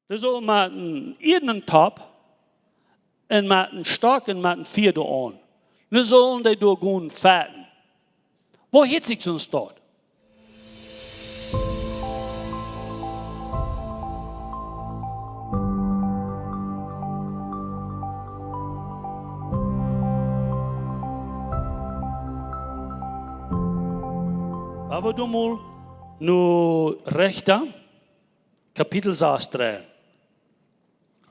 Dus zo met een ene top en met een stok en met een vierde aan. Nu zullen die door gaan feiten. Wo heeft zich zo'n stad? Aber du mal nu rechter, Kapitel 16.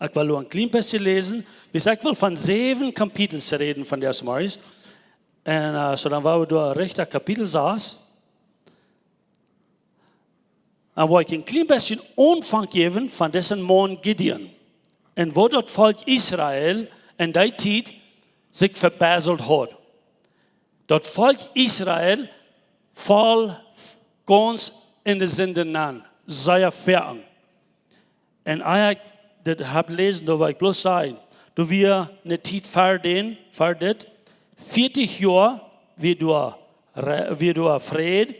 Ich will nur ein klein bisschen lesen. Ich will von 7 Kapiteln reden von der Morgens. Und so dann waren wir durch rechter Kapitel 6. Und wo ich ein klein bisschen Anfang geben von dessen Mann Gideon. Und wo das Volk Israel in der Zeit sich verbesselt hat. Das Volk Israel voll ganz in de Sünde nan, sehr fern. Und ich das hab lesen, da war ich bloß sagen, du wir eine Zeit verdienen, 40 Jahre wie du Fried,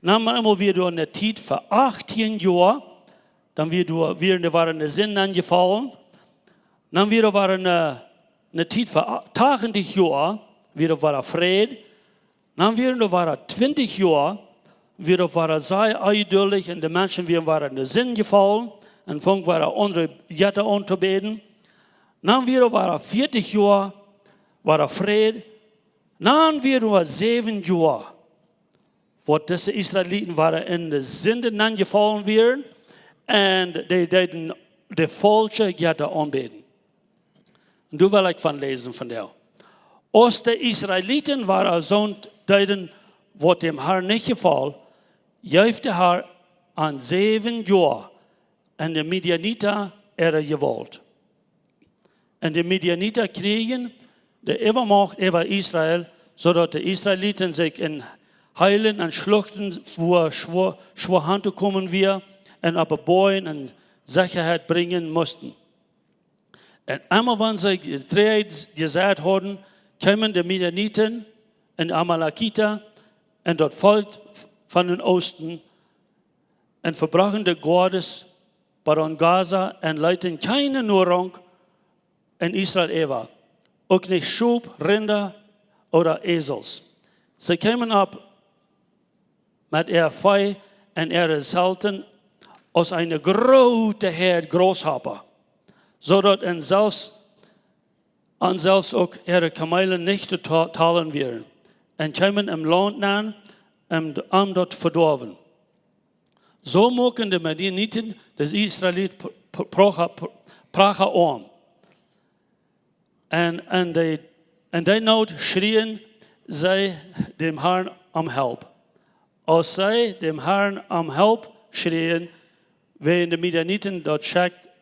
dann einmal wie du eine Zeit für 18 Jahre, dann wir waren eine Sünde angefallen, dann wir waren eine Zeit für 80 Jahre, wir waren Fried, dann wir waren 20 Jahre, wir waren sehr eindeutig und die Menschen wir waren in den Sinn gefallen und fangen waren andere Jätte anzubeten. Dann wir waren 40 Jahre, war Fried. Dann wir waren 7 Jahre, wo diese Israeliten waren in den Sünden angefallen wären und die falsche Jätte anbeten. Und du will ich von lesen von dir. Als die Israeliten waren so deuten, wo dem Herrn nicht gefallen, juichte der Herr an 7 Jahren und die Midianiter ihre Gewalt. Und die Midianiter kriegen die Übermacht über Israel, sodass die Israeliten sich in Heilen und Schluchten vor Hand kommen wir und aber Bäuen und Sicherheit bringen mussten. Und einmal, wenn sie gedreht gesagt haben, kamen die Midianiten und Amalekiter und dort Volk von den Osten und verbrachen die Gottes bei Gaza und leiten keine Nahrung in Israel über. Auch nicht Schub, Rinder oder Esels. Sie kamen ab mit ihr Fei und ihre Zelten aus einer großen Herd Großhopper, sodass selbst auch ihre Kamelen nicht zu teilen wären. Und kamen im Land an und dort verdorben. So mochten die Midianiten des Israeliten prachen arm. Und die Not schrien sie dem Herrn um Hilfe. Als sie dem Herrn um Hilfe schrien, wenn die Midianiten dort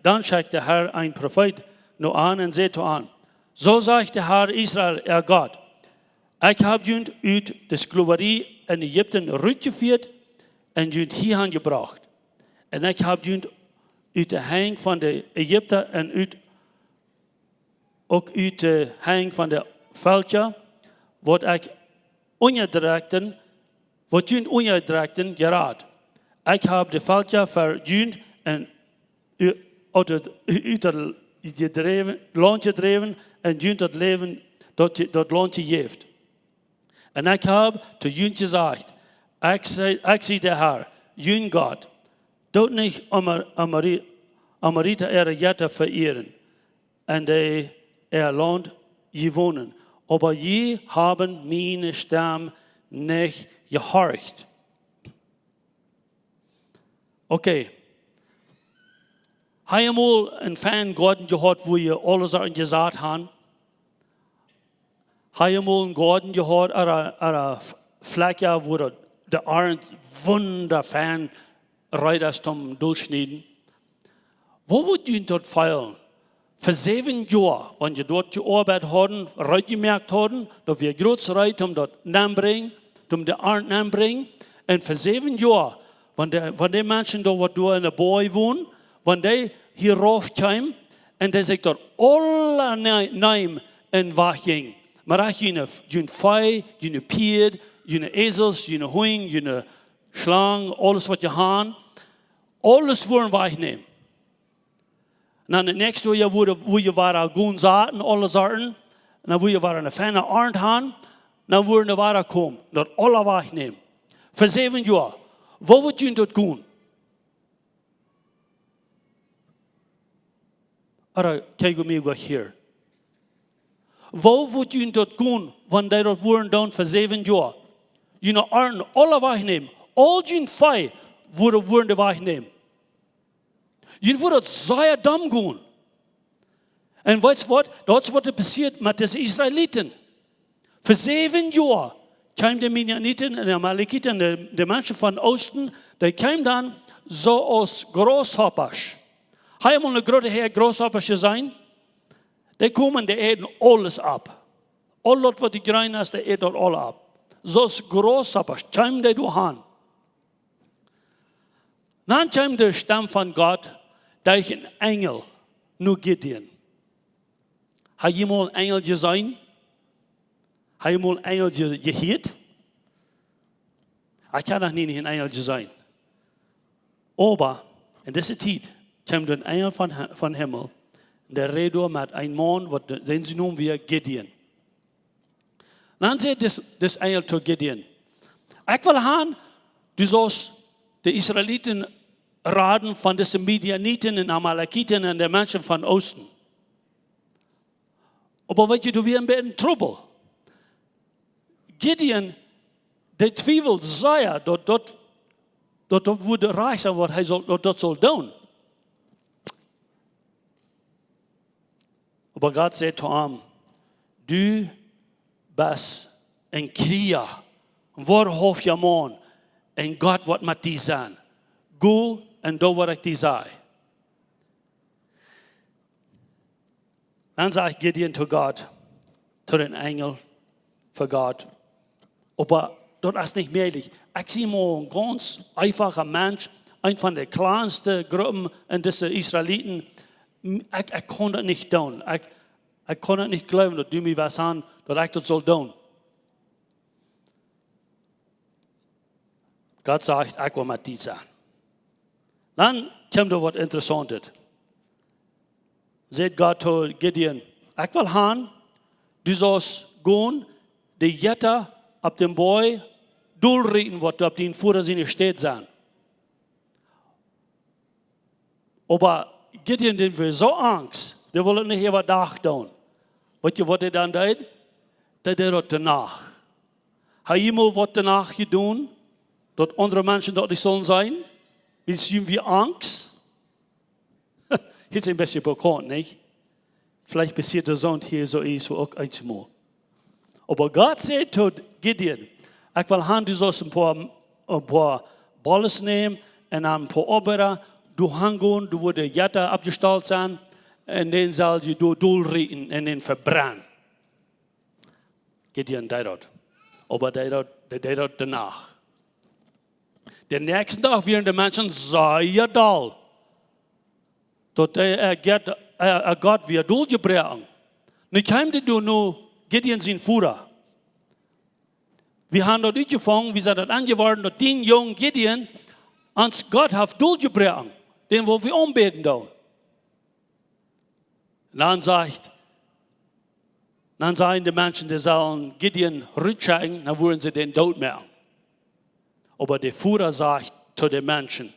dann schickt der Herr ein Prophet nur an und sagte an, so sagt der Herr Israel, er Gott, ich habe jünd uit de Sklaverei in Ägypten rückgeführt und jünd hierhin gebracht. Und ich habe jünd uit de Hang von den Ägypter und auch uit de Hang von den Völkern, wat ich ungedreckten gerad. Ich habe die Völker verjünd und uit het Land gedreven und jünd dat Leben dat Land gegeven. Und ich habe zu jünd gesagt, ich sehe der Herr, jünd Gott, dort nicht Amarita ihre Jätte verehren und ihr Land gewonnen. Aber je haben meine Stamm nicht gehorcht. Okay. Habe ich mal einen Fan Garten gehört, wo ihr alle Sachen gesagt haben? Habe ich mal einen Garten gehört, eine Fläche, wo der Arend wunderfan Reiter zum Durchschneiden? Wo würdet ihr dort feiern? Für 7 Jahre, wenn ihr dort gearbeitet haben, gemerkt haben, dass wir groß Reit um dort anbringen, um den Arend anbringen. Und für 7 Jahre, wenn die Menschen da, wo du in der Boy wohnen, wenn die hier raufkamen und die sich dort alle nehmen und weggingen. Maar als je Fei, je Pied, je Esels, je Hoing, je Schlang, alles wat je haan, alles worden wegnemen. En dan het nächste jaar wo je waren gewoon zaten, alle zaten. En dan wo je waren een fijne arend gaan. Dan worden de waren komen. Dat alle wegnemen. Voor 7 jaar. Wat wordt je dat doen? Ara, kijk op mij wat hier. Wat wordt je dat doen? Wanneer dat worden dan voor 7 jaar. Je arend alle wegnemen. Al je feit worden de wegnemen. Je wordt het zeer dom doen. En weet je wat? Dat is wat er passiert met deze Israëlieten. Voor 7 jaar kwamen de Midianieten en de Amalekieten en de mensen van het oosten, die kwamen dan zoals grasshoppers. Hij moet een grote heer grasshoppers zijn. Die komen, die eten alles op. Alles wat die grain is, die eten alles op. Zoals grasshoppers kwamen die doorheen. Dan kwam de stem van God durch een engel naar Gideon. Hij je mal een engeltje zijn? Hij je mal een engeltje geheet? Hij kan nog niet een engeltje zijn. Maar in deze tijd kwam een engel van hemel. De reed met een man, wat zijn ze noemen weer Gideon. Dan zei deze engel tot Gideon. Ik wil gaan, dus zoals de Israëlieten raden van deze Midianieten en Amalekieten en de mensen van Oosten. Maar weet je, toen weer een beetje trouble. Gideon, die twijfelt zeer dat wordt reich zijn wat hij dat zal doen. Maar God zei tot hem, du bent een krieger, een waarhaftige man, en God wordt met die zijn. Go en doe wat ik die zei. Dan zei Gideon tot God, tot een engel voor God. Maar dat is niet mogelijk. Ik zie maar een ganz einfache mens, een van de kleinste groepen in deze Israëlieten. Ik kon dat niet doen. Ik kon het niet geloven dat u mij was aan dat ik dat zal doen. God zegt, ik wil met die zijn. Dan komt er wat interessants. Zegt God tot Gideon, ik wil gaan, du zoals gaan, de jetten op den boy doelrichten wat op den voeren zijn steeds zijn. Maar Gideon die wil zo angst, die wil het niet even dag doen. Weet je wat hij dan deed? Dat deed het daarna. Hij heeft wat daarna gedaan, dat andere mensen dat niet zullen zijn. We zien wie angst. Het is een beetje bekend, niet? Vielleicht passiert er zo hier zo iets ook eenmaal. Maar God zei tot Gideon, ik wil gaan dus een paar ballen nemen en een paar opberen. Du hangen, du wordt de jatten opgesteld zijn en dan zal je door doelrichten en dan verbrennen. Gideon deed dat. Maar hij deed dat daarna. De nächste dag werden de mensen zeer dal. Tot God weer doelgebrengen. Nu kwam dit door nu Gideon zijn voeren. We hebben dat uitgevangen, we zijn dat aangeworden dat 10 jong Gideon ons God heeft doelgebrengen. Den wil we aanbeten doen. Dan zijn de mensen die zullen Gideon rückschicken, dan worden ze den dood maken. Maar de Führer sagt zu den Menschen,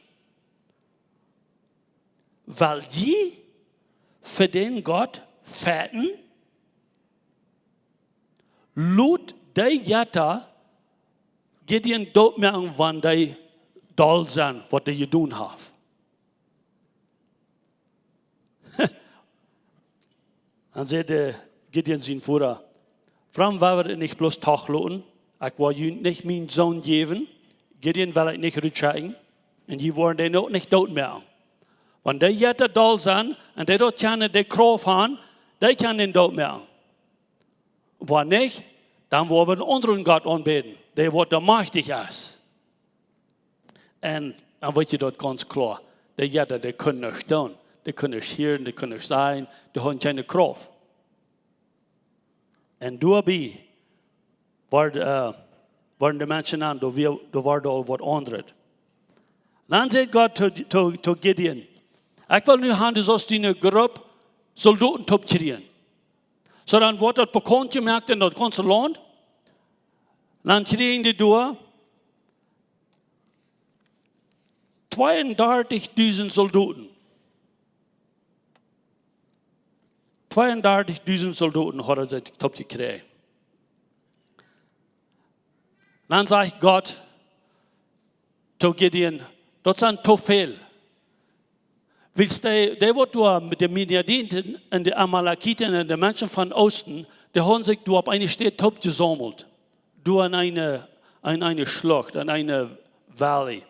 weil die für den Gott feiten, lud die Jetta Gideon dood maken, wann die dol zijn, wat die gedaan heeft. Dan zei Gideon zijn Führer, waarom waren we het niet bloß tachloten? Ik wil je niet mijn zoon geven. Gideon wil ik niet rückschicken. En die worden den ook niet dood maken. Want die jetten dol zijn en die dat kunnen de kracht hebben, die kunnen den dood maken. Wanneer niet, dan worden we een andere God aanbeten, die wat de machtig is. En dan weet je dat ganz klar. Die jetten, die kunnen nichts doen. Die kunnen nichts hören, die kunnen nichts zijn, die hebben keine kracht. En daarbij waren de mensen aan, er waren al wat anderen. Dan zei God tot Gideon, Ik wil nu gaan dus als die groep soldaten top kriegen. So dan wordt dat bekend gemaakt in dat ganze land. Dan kriegen die door 32.000 soldaten. 32.000 soldaten hadden ze top gekregen. Dan zegt Gott zu Gideon, dat zijn te veel. Willst die wordt door met de Midianiten en de Amalekieten en de mensen van Oosten, die hebben zich door op een stad top gezameld. Door eine Schlucht, in eine Valley.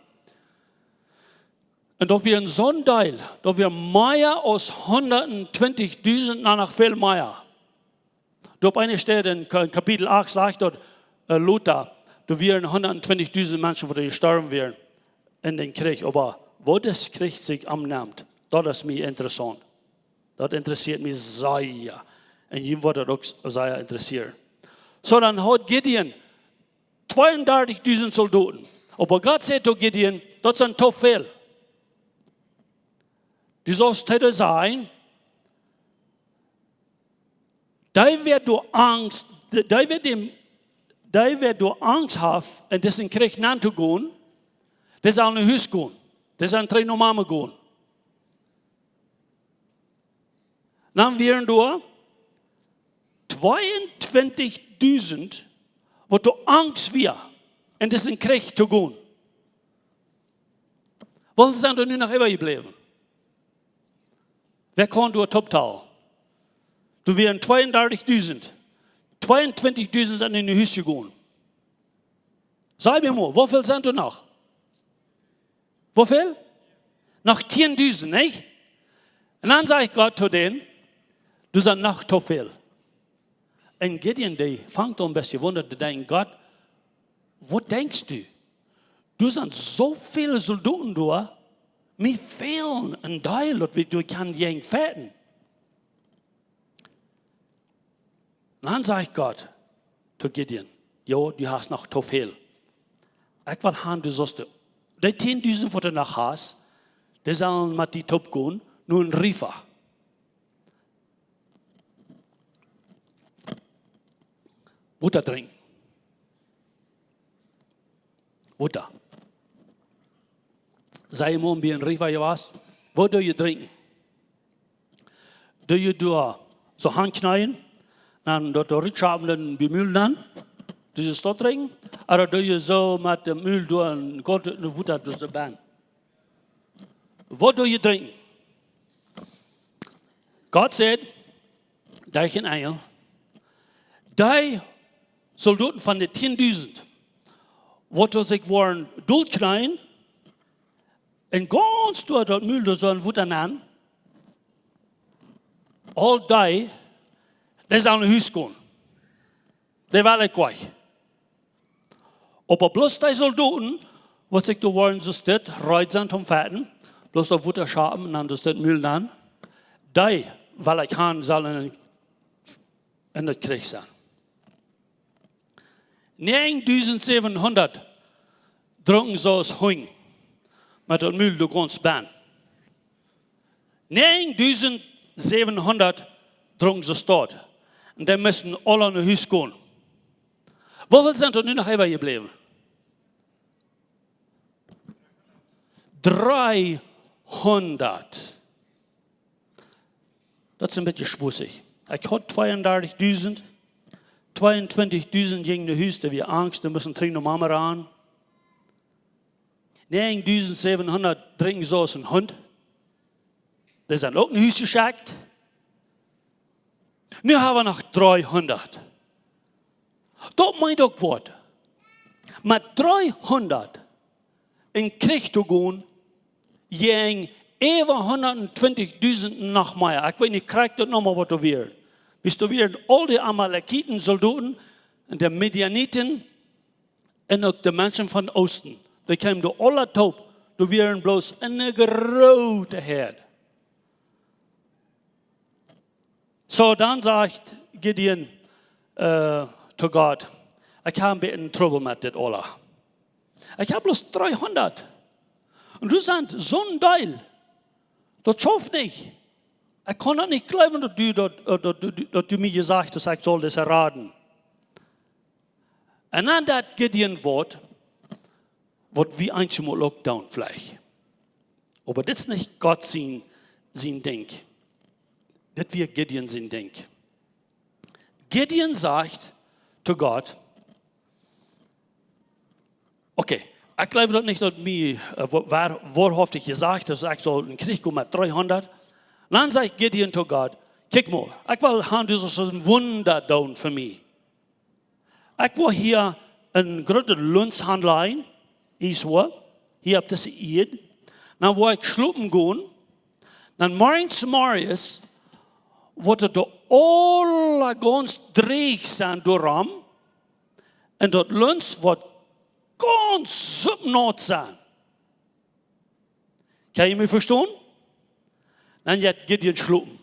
En dat weer zo'n deel, dat weer meer als 120.000, nog veel meer. Door op een stad in kapitel 8 zegt dat Luther, dat weer 120.000 mensen worden gestorven weer in den Krieg. Aber wo das Krieg sich annimmt, dat is mij interessant. Dat interesseert mij zeer. En je wordt dat ook zeer interesseren. So dan had Gideon 32.000 soldaten. Aber Gott zei tot Gideon, dat zijn te veel. Die zoals het zijn, die werd door angst, die werd door angst hebben en dessen Krieg na te gaan, die zal naar huis gaan. Die zal terug naar mama gaan. Dan werden door 22.000 wat door angst weer en dessen Krieg te gaan. Wat zijn er nu nog even gebleven? Wer kan door toptaal? Er werden 32.000. 22.000 zijn in de huis gegaan. Zeg mir mal, hoeveel zijn er nog? Hoeveel? Nog 10.000, niet? En dan zei Gott zu denen, du zijn nog te veel. En Gideon, die vangt een beetje wonder te denken, Gott, wat denkst du? Du zijn zoveel soldaten door, mir fehlen een deel dat we door kan jeng feiten. Dan zei Gott zu Gideon, jo, du hast nog te veel. Ik wil gaan dus als de 10.000 wat er nog hast, die zullen met die top gaan, nu een river. Water drinken. Water. Zeg je maar bij een river je was, wat doe je drinken? Doe je door zo handknijden, dan door de ritschapen en bemühlen dan, doe je dat drinken? Of doe je zo met de muil door en God de water door de baan? Wat doe je drinken? God zei, daar geen engel, die soldaten van de 10.000, wat zich waren doodknijden, en ganz door dat muil door zo'n water aan, al die zijn naar huis gaan. Die waren kwijt. Aber bloß die Soldaten, was sich da waren, so steht, reit sind vom Feiten, bloß auf Wutter schaben, und dann steht Müll an, die, weil ich kann, sollen in der Krieg sein. 9.700 drunken so als Hung, mit dem Müll durch ganz Bahn. 9.700 drunken so dort. Und die müssen alle nach Hause gehen. Wie sind da nu nog even gebleven? 300. Dat is een beetje spussig. Ik had 32.000. 22.000 gingen naar huis, die weer angst, die moesten terug naar mama aan. 9.700 drinken zoals een hond. Die zijn ook naar huis geschickt. Nu hebben we nog 300. Dat meint ook wat. Met 300 in Krieg te gaan, ging even 120.000 nog meer. Ik weet niet, krijg dat nog maar wat er weer. Wist er weer al die Amalekieten soldaten, en de Midianiten, en ook de mensen van het Oosten. Die kwamen door alle top, die waren bloos een grote herd. So dan zegt Gideon to God, ik heb een beetje trouble met dit alle. Ik heb bloos 300. En du bent zo'n deel. das schafft nicht. Ich kann das nicht glauben, dass du mir gesagt hast, ich soll das erraten. Und dann das Gideon-Wort, wird wie einmal Lockdown vielleicht. Aber das ist nicht Gott sein Ding. Das wird Gideon sein Ding. Gideon sagt zu Gott, okay, ich glaube das nicht, dass mir wahrhaftig gesagt ist, ich soll einen Krieg mit 300. Dann sagt Gideon zu Gott, guck mal, ich will haben dieses Wunder tun für mich. Ich will hier eine große Lunchhandel ein, hier auf diese Erde. Dann will ich schlupen gehen. Dann morgens wird da alle ganz dreig sein durchram. Und das Lunch wird ganz subnot sein. Kann je mich verstehen? Dann geht ihr schlupen.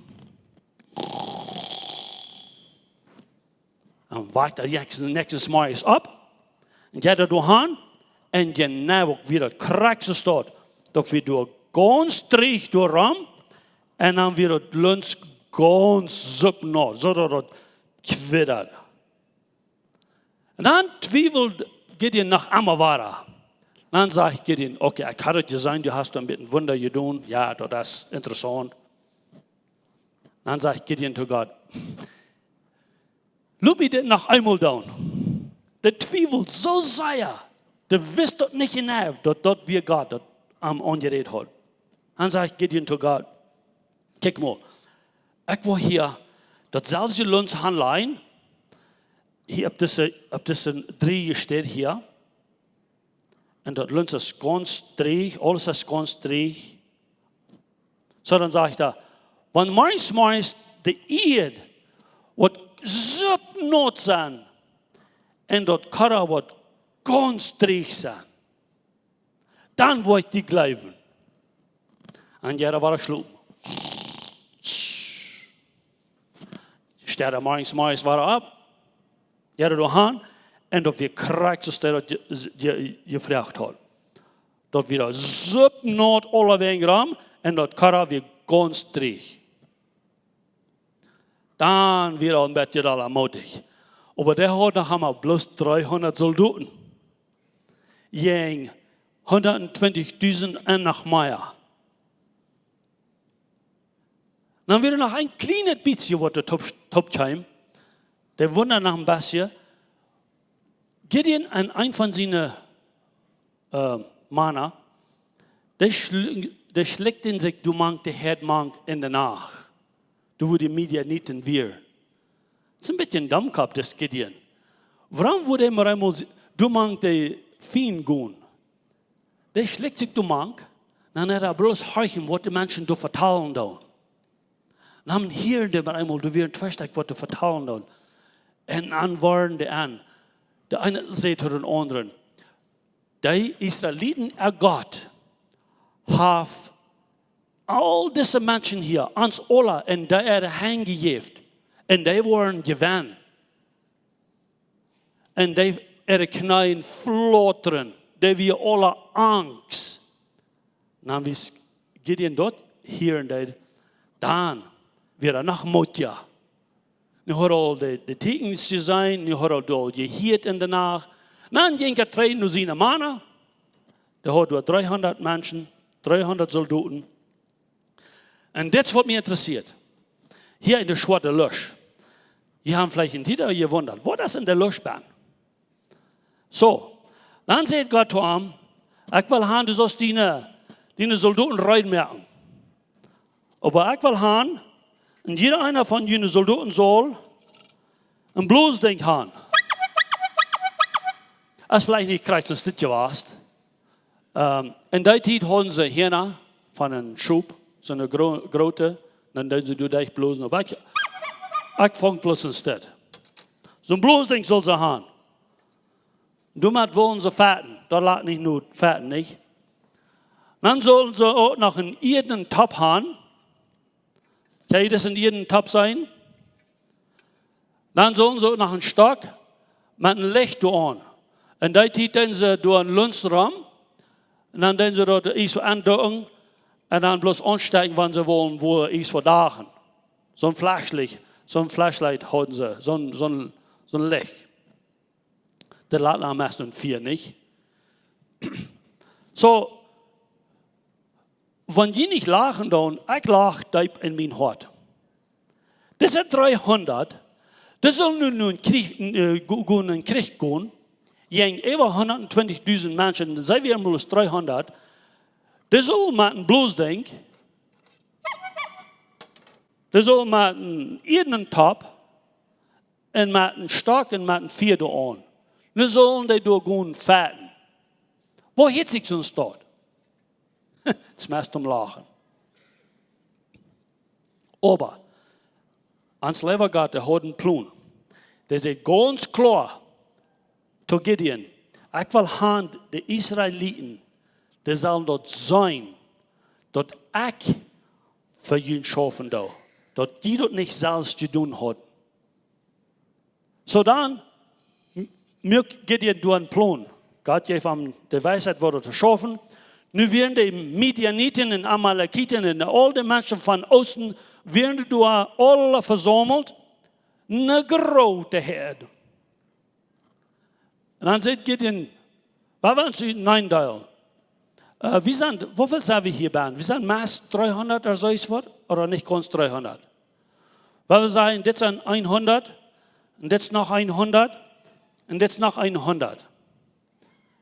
Dann wacht er nächstes Morgens ab. Und geht er durch. En genau wie dat krakse staat, dat we door ganz dreig doorram, en dan weer het lunch ganz subnat, zodat het kwittert. En dan twijfelt Gideon nach Amavara. Dan sagt Gideon, okay, ich hatte gesagt, du hast ein bisschen Wunder getan, ja, das ist interessant. Dann sagt Gideon zu Gott, loop mir das noch einmal down. Der twijfelt so sehr. Du wisst doch nicht genau, dass dort wir Gott am angeredet hat. Dann sagt Gideon zu Gott, guck mal, ich will hier das selbst Lunch handeln. Hier auf diese Dreh steht hier. Und das Lunch ist ganz dreh, alles ist ganz dreh. So, dann sage ich da, wenn morgens die Erde wird subnot sein und das Karre wird ganz dreig sein. Dann will ich die glauben. Und ja, da war er schlup. Steht er morgens war er ab. Ja, da doorheen. En dat weer krijgt zoals dat je gevraagd had. Dat weer subnot alle wegen ram. En dat karre weer ganz dreig. Dan weer al een beetje al moedig. Aber der hat noch einmal bloß 300 Soldaten. Jeng 120.000 en nach Meier. Dann wird noch ein kleines bisschen, was der Top kam. Der Wunder nach dem Basje. Gideon, ein von seinen Männer, der schlägt in sich, du mank, der Herd mank in der Nacht. Du würdest Media nicht in wir. Das ist ein bisschen Dummkopf, das Gideon. Warum würde er einmal, du mank, der Fien gehen? Der schlägt sich, du mank, dann hat er bloß horchen, was die Menschen du vertalen da. Dann haben hier der einmal, du wirst verstehen, was du vertalen da. Und dann waren die an. Der eine sagt zu den anderen, die Israeliten, Gott, haben all diese Menschen hier, uns alle, und die hingegeben. Und die waren gewann. Und die ihre Knien flottern. Die wir alle Angst. Dann wie Gideon dort hier und da, dann wieder nach Motja. Nu har al de tekens te zijn, nu har al je hiet in de nacht. Dan ging er trainen nu zijn mannen. Da hat 300 Menschen, 300 Soldaten. Und das, was mich interessiert. Hier in der Schwarze Lösch. Die haben vielleicht in Tita gewundert, wo das in der Löschbahn? So, dann sagt Gott zu ihm, ich will haben, du sollst deine Soldaten reinmerken. Aber ich will haben, und jeder einer von jenen Soldaten soll ein Bluesding haben. Als vielleicht nicht kriegst du das warst. In der Zeit haben sie hier von einem Schub, so eine große, dann denken sie, du dich bloßen. Aber ich fange bloß ein Stück. So ein Bluesding soll sie haben. Du musst wollen sie fetten. Da lag nicht nur fetten, nicht? Dann sollen sie auch noch einen jeden Top haben. Kann das in jedem Tab sein? Dann sollen sie nach einem Stock mit einem Licht an. Und da tun sie durch einen Lunchraum. Und dann tun sie dort so andocken. und dann bloß ansteigen, wenn sie wollen, wo ist vor Dagen. So ein Flashlight haben sie, so ein Licht. Der lädt am meisten 4, nicht? So, wenn die nicht lachen, dann, ich lache deep in mein Hart. Diese 300, das soll nun in den Krieg gehen. Jeng über 120.000 Menschen, sei wir bloß 300. Das soll man bloß denken. Das soll man jeden Top und man stark und man 4 da an. Das sollen die da gehen feiten. Wo hat sich sonst dort? Das meist um Lachen. Aber, ans Leben Gott, der hat einen Plan. Das ist ganz klar zu Gideon. Ich will haben, die Israeliten, die sollen dort sein, dort ich für ihn schaffen da. Dort die dort nicht selbst zu tun hat. So dann, Gideon durch einen Plan. Gott gibt ihm die Weisheit, wo zu schaffen. Nu werden die Midianiten und Amalekiten und all die Menschen von Osten, werden da alle versammelt, eine große Herde. Und dann sagt Gideon, was wollen Sie? Nein, Teil. Wie viel sind wir hier bei? Wir sind meist 300 oder so etwas, oder nicht ganz 300. Weil wir sagen, das sind 100, und das noch 100, und das noch 100.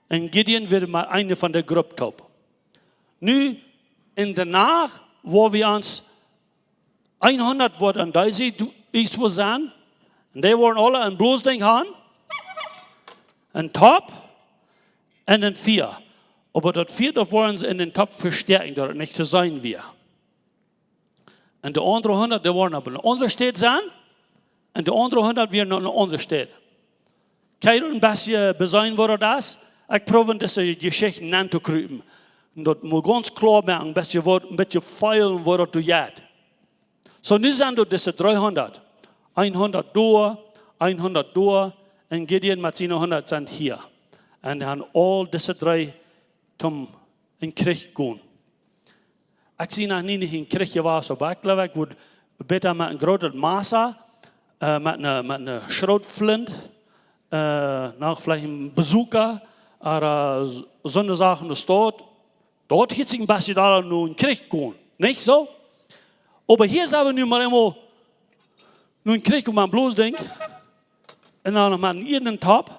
Und Gideon wird mal eine von der Gruppe top. Nu, in der Nacht, wo wir uns 100 wurden, da ist wo sein, und die waren alle ein Bloßding haben, ein Top, und ein 4. Aber dort 4, da wollen sie in den Top verstärken, dort nicht zu sein wir. Und die anderen 100, die wollen aber in einer anderen Stadt sein, und die anderen 100 werden noch in einer anderen Stadt. Kann ich ein bisschen besein, wo das? Ich probiere, diese Geschichten nachzukriegen. Und dort muss ganz klar machen, ein bisschen feilen, wo du jetzt. So, nun sind dort diese 300. 100 da, 100 da, und Gideon mit seinen 100 sind hier. Und dann all diese 3 zum in Krieg gehen. Ich sehe noch nicht in Krieg gewesen, aber ich glaube, ich würde besser mit einem großen Messer, mit einer Schrotflint, noch vielleicht einem Bazooka, oder so eine Sache, das dort hätte sich ein bisschen da nur in Krieg gehen. Nicht so? Aber hier sagen wir nun mal immer, nur in Krieg, wo man bloß denkt, und dann haben wir einen Top,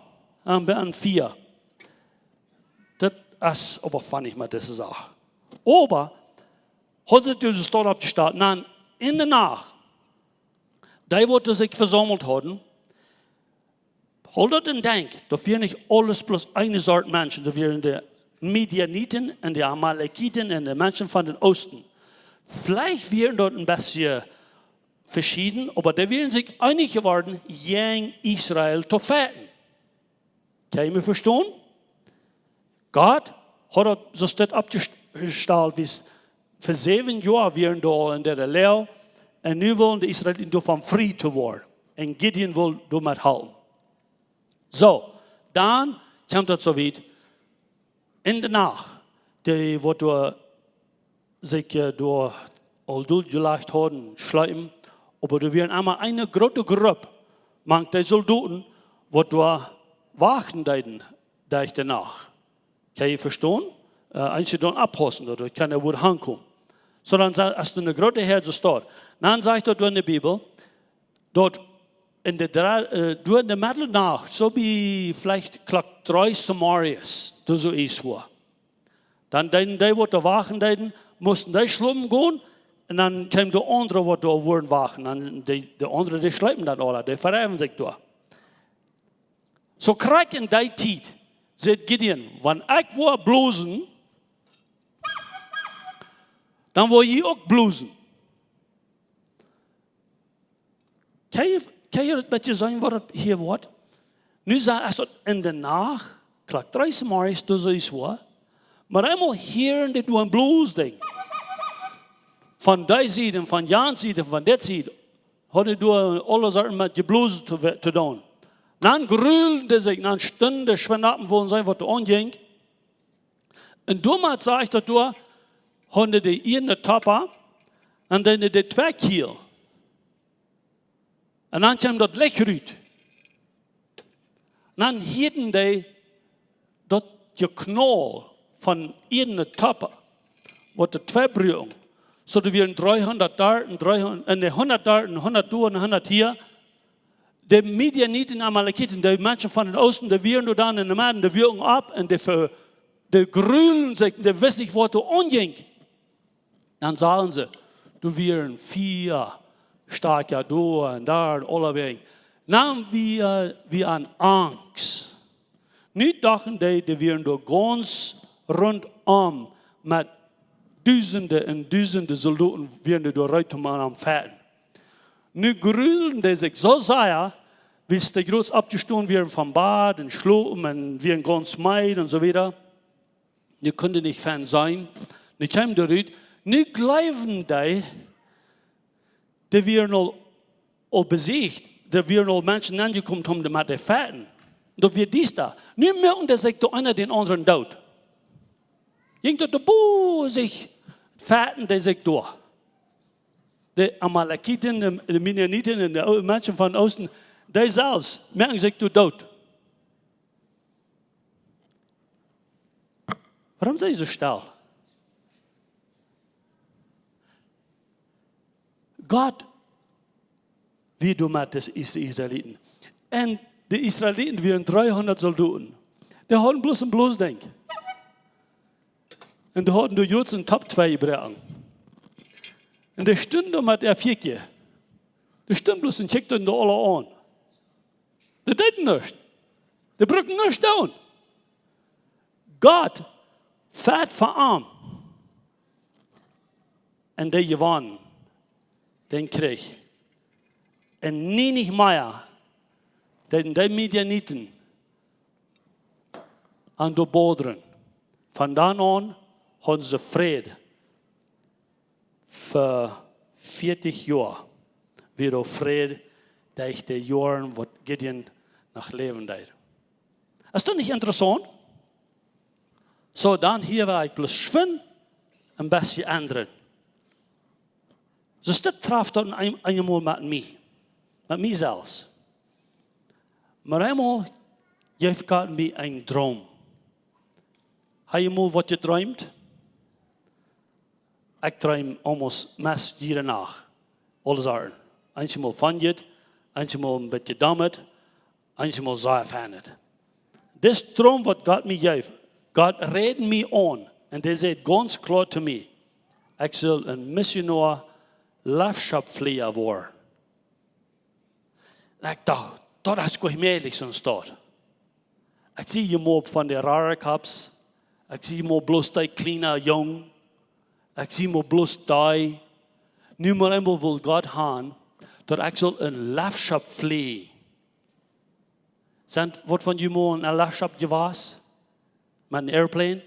und wir haben 4. Das ist aber fand ich mal diese Sache. Aber, heute sind wir dort abgestartet, dann in der Nacht, die, die sich versammelt haben, haltet und denkt, dass wir nicht alles bloß eine Sorte Menschen, dass wir die Midianiten und die Amalekiten und die Menschen von den Osten. Vielleicht werden dort ein bisschen verschieden, aber die werden sich einig geworden, gegen Israel zu feiten. Kann ich mir verstehen? Gott hat so das abgestellt, wie es für 7 Jahre werden da in der Lehre, und nun wollen die Israeliten davon frei zu werden. Und Gideon will damit halten. So, dann kommt das so weit, in der Nacht, die wo sich durch all durchgelegt haben, schleifen, aber da werden einmal eine große Gruppe, manche Soldaten, die da wachen, da ich danach. Kann ich verstehen? Einige dann abhossen, oder kann er wohl ankommen. So, dann hast du eine große Herde dort. Dann sagt dort in der Bibel, dort in der Mitternacht, so wie vielleicht 3 Samarias, das so ist wo. Dann die da wachen, mussten die schlummen gehen, und dann kam der andere, die da wurden wachen. Und die anderen, die schleppen das alle, die verreiben sich da. So krieg in die Zeit, sagt Gideon, wenn ich war bloßen, dann war ich auch bloßen. Kann je een beetje zijn wat hier wordt? Nu als het in de nacht, kijk, 3 Samaris, dus is wat. Maar eenmaal hier en dit doen een blues ding. Van die zijde, van Jan zijde, van dit zijde, hadden we alle soorten met je blues te doen. Dan gruelde zich, dan stunden schwindappen, wo zijn wat er aanging. En toen zei ik dat door, hadden die ene topper en dan de twee kiel. En dan kwam dat lekker uit. En dan hielden die dat geknal van ene topper, wat de twee broeken. Zodat we 300 daar, en 100 daar, en 100 door, en 100 hier. De Midianieten en Amalekieten, de mensen van het oosten, die wieren dan in de maanden, die wieren op en de gruwelen zich, die wisten niet wat er omging. Dan zagen ze, du wieren 4 starke door en daar en allebei. Dan wie aan angst. Nu dachten die wieren door gans rondom met duizenden en duizenden soldaten wieren door ruiten aan feiten. Nu gruwelen die zich zo zeer, bis die groß abgestoßen werden vom Bad und schlopen und wir ganz meid und so weiter. Die konnten nicht Fan sein. Die kamen eruit. Nu glauben die wir al besiegt, die wir al Menschen angekommen haben, die mit den Fetten. Da wird dies da. Nu merken die sich der einer den anderen dood. Ging der Boe sich Fetten, die sich durch. Die Amalekiten, die Midianiten und die Menschen von Osten, die zelfs merken zich dood. Waarom zijn ze stil? Gott, wie du met de Israëlieten. En de Israëlieten waren 300 soldaten. Die hadden bloß een bloosdenk. En die hadden de Joodse top 2 gebroken. En die stonden met een viekje. Die stonden bloß en kikten de alle aan. Die deden nichts. Die bruggen nichts down. Gott fährt verarm. En die gewann den Krieg. En niet meer den die Midianiten aan de boderen. Van dan aan hadden ze vrede. Voor 40 jaar. Weer vrede. Durch die Jahre, wo Gideon nach Leben deed. Ist das nicht interessant? So, dann hier war ich bloß schwimmen, ein bisschen ändern. So, das traf dann einmal mit mir selbst. Maar einmal heeft Gott mir einen Traum. Heb je mal was geträumt? Ich träume almost meest jede Nacht. Alles Arten. Einmal van je. Einmal een beetje damit, einmal sehr fernet. Das Traum, was Gott mir gab, Gott redet mir an und der sagt ganz klar zu mir, ich soll ein Missionar Lafschapflieger werden. Ich dachte, das ist gut möglich, so ein Staat. Ich sehe jemand von den Redecops, ich sehe jemand bloß die kleine Jung, ich sehe jemand bloß die. Nu maar eenmaal wil Gott haben, dat ik zal een lafschap vliegen. Wat van jullie morgen een lafschap gewas? Met een airplane?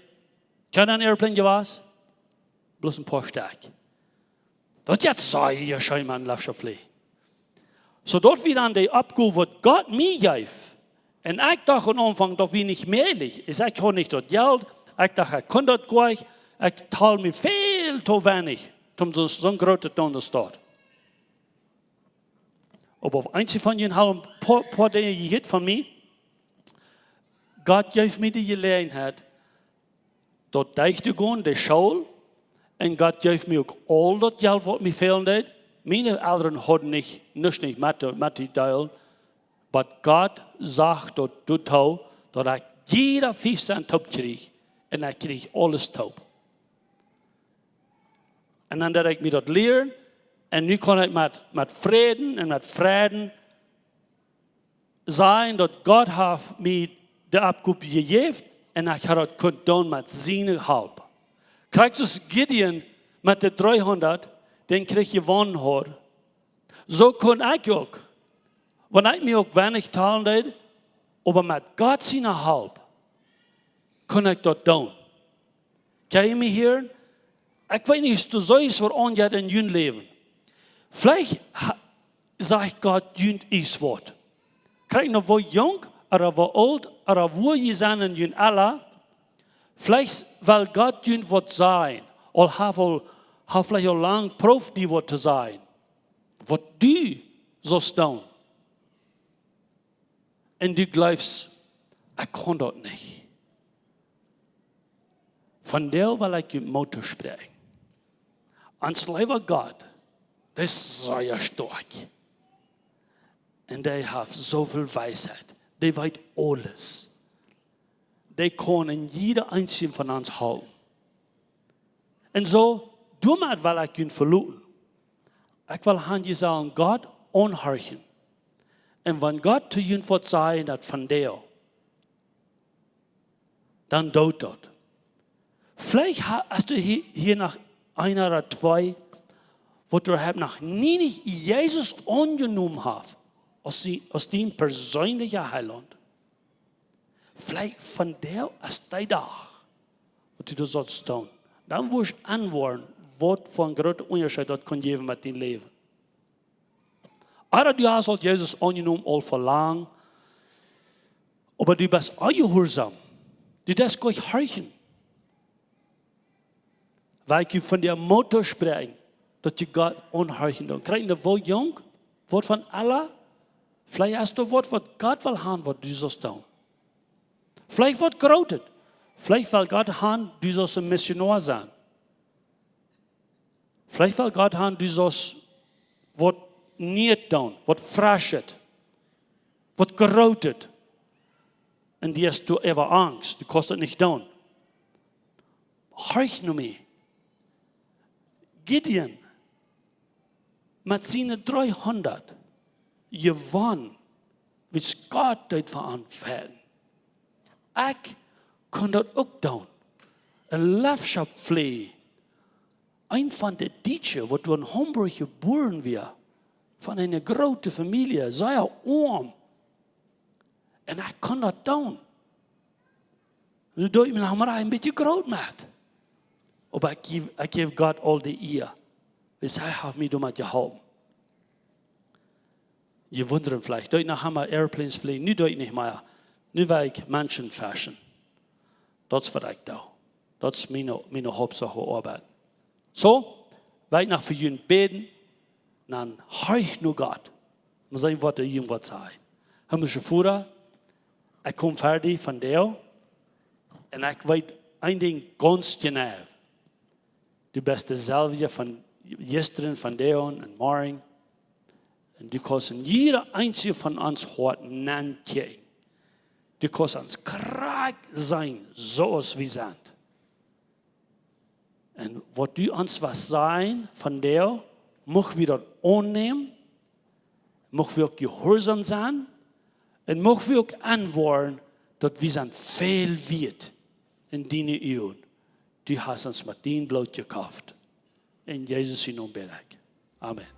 Ken je een airplane gewas? Bloß een paar sterk. Dat jetzt zei je scheinbar een lafschap vliegen. Zodat we dan die opgave wat Gott mir geeft. En ik dacht aan aanvang dat we niet meerlijk is. Ik had niet dat geld. Ik dacht ik kon dat gleich. Ik taal me veel te weinig. Om zo'n grote toon te staan. Op eentje van jullie hadden een paar dingen gehad van mij. Gott geeft me de gelegenheid tot dicht te gaan, de school. En Gott geeft me ook al dat geld wat me veel deed. Mijn ouderen hadden niet met die deel. Maar Gott zegt dat ik jeder 5 cent top kreeg. En ik kreeg alles top. En dan dat ik me dat leer. En nu kan ik met vrede en met vrede zijn dat God heeft me de opgave gegeven. En ik heb dat kunnen doen met zijn hulp. Kijk, dus Gideon met de 300, den kreeg je gewonnen had. Zo kon ik ook. Wanneer ik me ook weinig talen deed, maar met God zijn hulp, kon ik dat doen. Kan je me horen? Ik weet niet, du zoiets voor onjaar in je leven. Vielleicht sagt Gott iets wat. Kijk nou, wo jong, oder wo oud, oder wo je zijn in je alle. Vielleicht will Gott wat zijn. Al har vielleicht al lang proef die wat te zijn. Wat du zost doen. En du glaubst, ik kan dat niet. Van der wil ik je motor spreken. Ans lieber Gott, der ist sehr stark. Und der hat so viel Weisheit. Der weiß alles. Der kann in jeder einzelnen von uns halten. Und so, damit will ich ihn verlassen. Ich will an dir sagen, Gott anhören. Und wenn Gott zu ihnen wird sagen, dass von der, dann tut das. Vielleicht hast du hier nach einer oder zwei, wo du noch nie Jesus angenommen hast, aus dem persönlichen Heiland. Vielleicht von der ist dein Tag, wo du das sollst tun. Dann wirst du antworten, was für ein großer Unterschied das kann geben mit deinem Leben. Oder du hast Jesus angenommen, all verlangen, aber du bist ungehorsam. Du darfst gar nicht hören. Weil ich von der Mutter spreche, dass du Gott anhören darfst. Krijg je woord jong, woord van Allah? Vielleicht hast du Wort, was Gott will haben, was du sollst tun. Vielleicht wird grotet. Vielleicht will Gott haben, du sollst ein Missionar sein. Vielleicht will Gott haben, du sollst was nicht tun, was fraschet, was grotet. Und die hast du ever Angst, du kannst das nicht tun. Horch nur mir. Gideon, mit seinen 300, gewann, wie Gott dort verantworten. Ich kann das auch tun. Ein Liefschap pflegen. Ein von den Deutschen, wo du in Hamburg geboren wirst, von einer großen Familie, sehr arm. Und ich kann das tun. Und du tust mir noch ein bisschen groß mit. Aber ich gebe Gott all die Ehre. Weil er hat mich damit geholfen. Je wundern vielleicht, dort noch haben wir Airplanes fliegen, nu dort nicht mehr. Nu will ich Menschen fashion. Das ist was ich da. Das ist meine Hauptsache Arbeit. So, weil ich nach für ihn beten, dann höre ich nur Gott. Und sagen, was er irgendwas sagt. Himmlische Vater, ich komme fertig von dir. Und ich weiß ein Ding ganz genau. Du bist derselbe von gestern, von dir und morgen. Und du kannst in jeder einzige von uns heute nennen. Du kannst uns krank sein, so als wir sind. Und was du uns was sein von dir, möchten wir das annehmen, möchten wir auch gehorsam sein und möchten wir auch antworten, dass wir sind viel wert in deinen Augen. Du hast uns mit deinem Blut gekauft. In Jesus' Namen bete ich. Amen.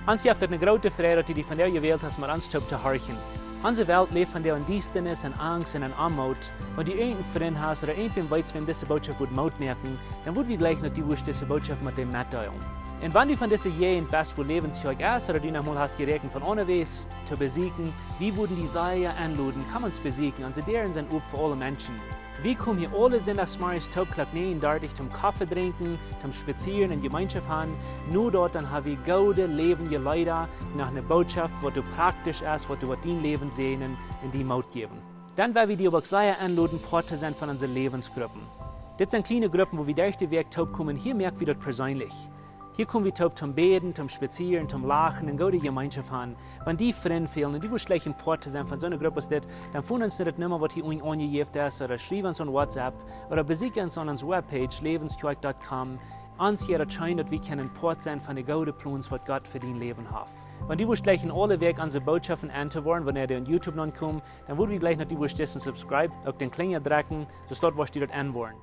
Ons heeft het een grote vrede dat die van jou gewählt hast, maar ons te horchen. Onze Welt leeft van jou in Diestenis en Angst en in Armut. Wenn du irgendeinen Freund hast oder irgendwen weißt, wem diese Botschaft wird Mut merken, dann wird wir gleich noch die Wurst diese Botschaft mit dem mitteilen. Und wenn du von dieser jeden best für Läwens Kjoakj ist oder du noch mal hast gerechnet von unterwegs zu besiegen, wie würden die Seier anladen, kann man es besiegen, also deren sind up für alle Menschen. Wir kommen hier alle sonntagsmorgens Taubklack 39 zum Kaffee trinken, zum Spazieren in Gemeinschaft haben. Nur dort dann haben wir gute, lebende Leute nach einer Botschaft, was du praktisch ist, was du mit dein Leben sehen und die Mut geben. Dann werden wir die aber sehr anladen, Part zu sein von unseren Lebensgruppen. Das sind kleine Gruppen, wo wir durch den Weg taub kommen. Hier merken wir das persönlich. Hier kommen wir taub zum Beten, zum Spazieren, zum Lachen und gute Gemeinschaft haben. Wenn die Freunde fehlen und die schlecht ein Part zu sein von so einer Gruppe ist, dann finden uns nicht mehr, was hier angegeben ist, oder schreiben uns an WhatsApp, oder besuchen uns an unserer Webpage, läwenskjoakj.com. Uns hier erscheint, dass wir können Part sein von den guten Plänen, was Gott für dein Leben hat. Wenn die gleich in alle Weg unsere Botschaften anzuhören, wenn ihr auf YouTube noch kommt, dann würden wir gleich noch die subscribe, auf den Klinger drücken, so dort, was die dort anwollen.